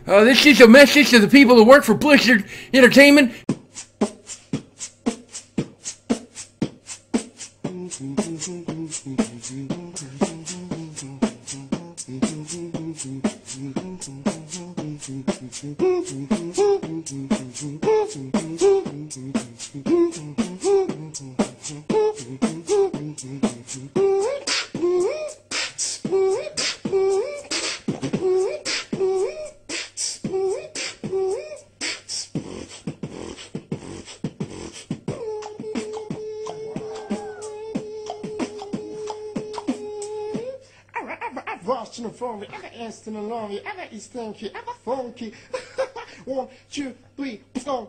This is a message to the people who work for Blizzard Entertainment. Watching the phone, I got instant alarm, I got East Stinky, I got funky. 1, 2, 3, go.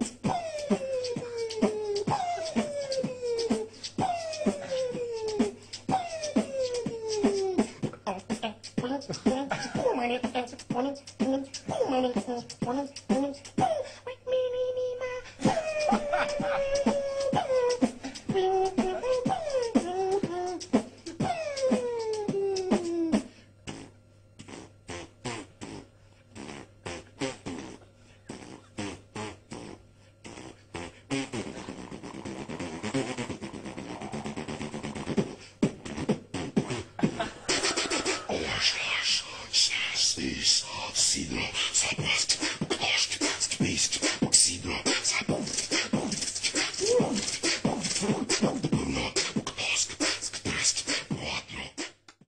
Cidro,